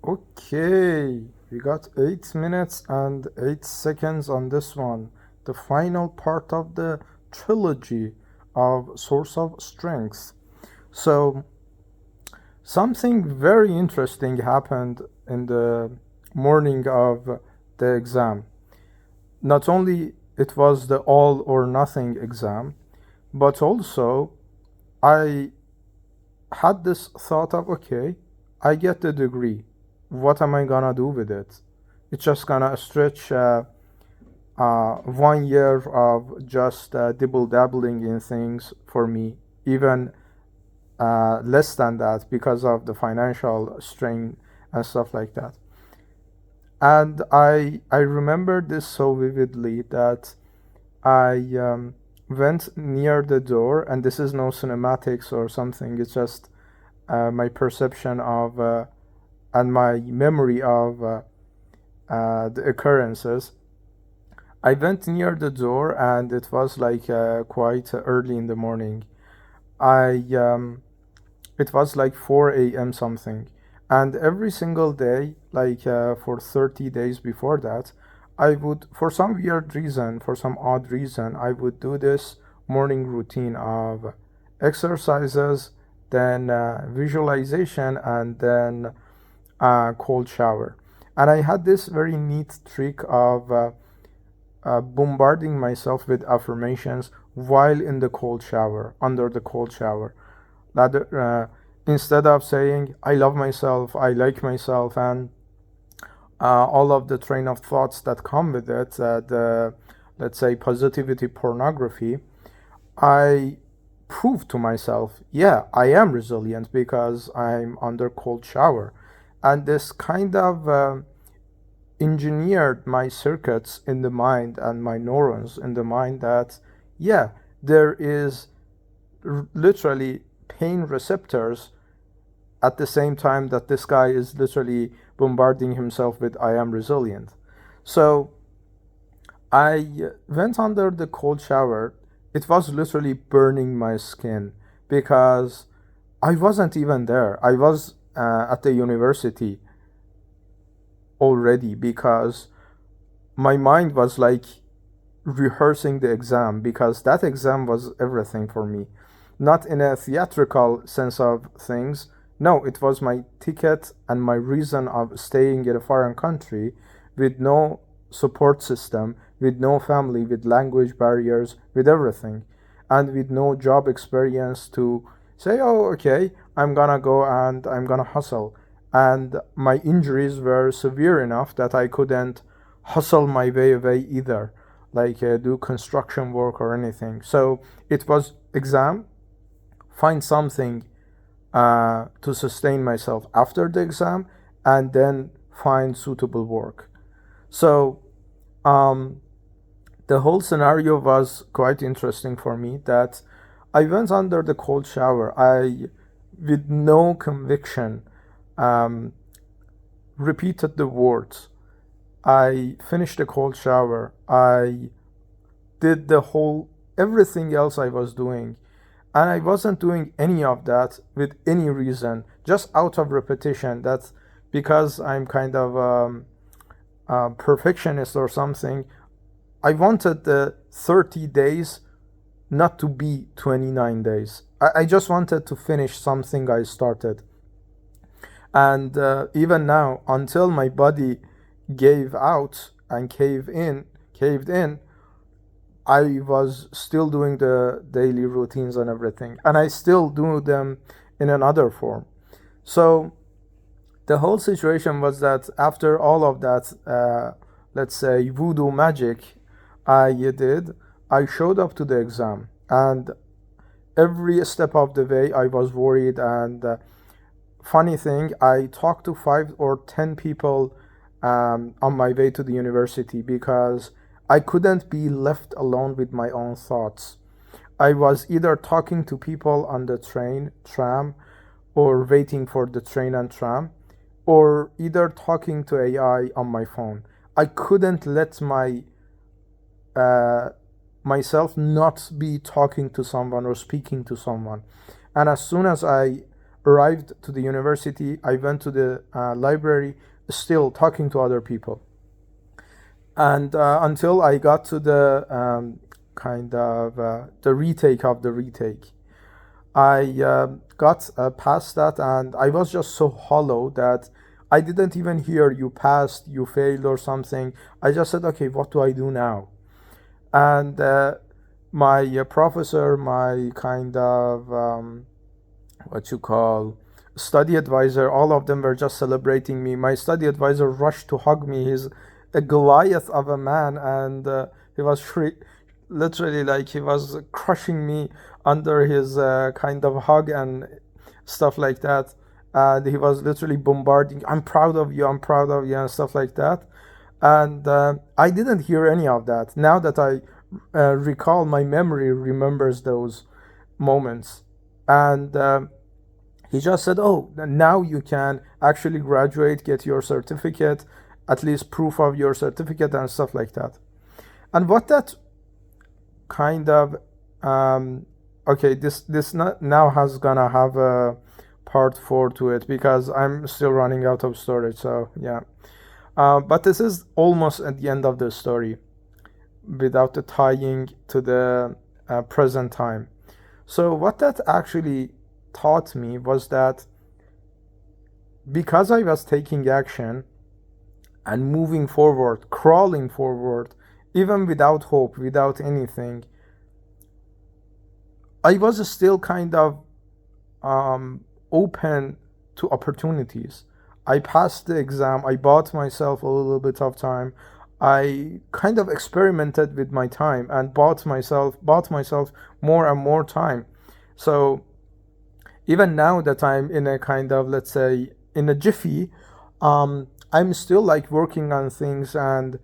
Okay, we got 8 minutes and 8 seconds on this one. The final part of the trilogy of Source of Strength. So, something very interesting happened in the morning of the exam. Not only it was the all or nothing exam, but also I had this thought of, okay, I get the degree. What am I gonna do with it? It's just gonna stretch 1 year of just dibble dabbling in things for me, even less than that because of the financial strain and stuff like that. And I remember this so vividly that I went near the door, and this is no cinematics or something. It's just my perception of and my memory of the occurrences. I went near the door, and it was like quite early in the morning. I It was like 4 a.m. something, and every single day, like for 30 days before that, I would, for some weird reason, for some odd reason, I would do this morning routine of exercises, then visualization, and then cold shower. And I had this very neat trick of bombarding myself with affirmations while in the cold shower, under the cold shower. That instead of saying I love myself, I like myself, and all of the train of thoughts that come with it, the, let's say, positivity pornography, I prove to myself, yeah, I am resilient because I'm under cold shower. And this kind of engineered my circuits in the mind and my neurons in the mind that, yeah, there is literally pain receptors at the same time that this guy is literally bombarding himself with I am resilient. So I went under the cold shower. It was literally burning my skin because I wasn't even there. I was at the university already because my mind was like rehearsing the exam, because that exam was everything for me. Not in a theatrical sense of things. No, it was my ticket and my reason of staying in a foreign country with no support system, with no family, with language barriers, with everything, and with no job experience to say, oh, okay, I'm gonna go and I'm gonna hustle. And my injuries were severe enough that I couldn't hustle my way away either, like do construction work or anything. So it was exam, find something to sustain myself after the exam, and then find suitable work. So the whole scenario was quite interesting for me that I went under the cold shower. I, with no conviction, repeated the words. I finished the cold shower. I did the whole everything else I was doing. And I wasn't doing any of that with any reason, just out of repetition. That's because I'm kind of a perfectionist or something. I wanted the 30 days not to be 29 days. I just wanted to finish something I started. And even now, until my body gave out and caved in, I was still doing the daily routines and everything, and I still do them in another form. So the whole situation was that after all of that, let's say voodoo magic I did, I showed up to the exam, and every step of the way I was worried. And funny thing, I talked to 5 or 10 people on my way to the university because I couldn't be left alone with my own thoughts. I was either talking to people on the train, tram, or waiting for the train and tram, or either talking to AI on my phone. I couldn't let myself not be talking to someone or speaking to someone. And as soon as I arrived to the university, I went to the library, still talking to other people. And until I got to the the retake of the retake, I got past that, and I was just so hollow that I didn't even hear you passed, you failed, or something. I just said, okay, what do I do now? And my professor, my what you call study advisor, all of them were just celebrating me. My study advisor rushed to hug me. He's a Goliath of a man, and he was literally like he was crushing me under his hug and stuff like that. And he was literally bombarding, I'm proud of you, I'm proud of you, and stuff like that. And I didn't hear any of that. Now that I recall, my memory remembers those moments. And he just said, oh, now you can actually graduate, get your certificate, at least proof of your certificate and stuff like that. And what that okay, this now has gonna have a part 4 to it, because I'm still running out of storage. So yeah, but this is almost at the end of the story without the tying to the present time. So what that actually taught me was that because I was taking action and moving forward, crawling forward, even without hope, without anything, I was still open to opportunities. I passed the exam. I bought myself a little bit of time. I kind of experimented with my time and bought myself more and more time. So even now that I'm in a let's say, in a jiffy, I'm still like working on things, and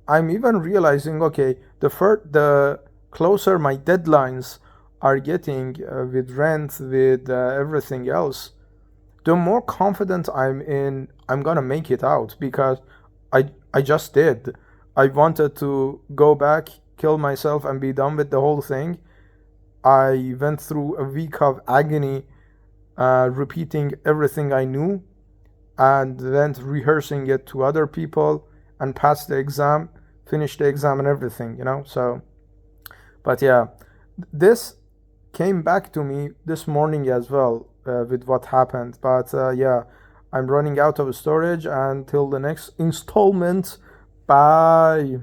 I'm even realizing, okay, the closer my deadlines are getting with rent, with everything else, the more confident I'm gonna make it out, because I just did. I wanted to go back, kill myself, and be done with the whole thing. I went through a week of agony, repeating everything I knew, and then rehearsing it to other people, and passed the exam, finished the exam, and everything, So, but yeah, this came back to me this morning as well with what happened. But yeah, I'm running out of storage. Until the next installment, bye.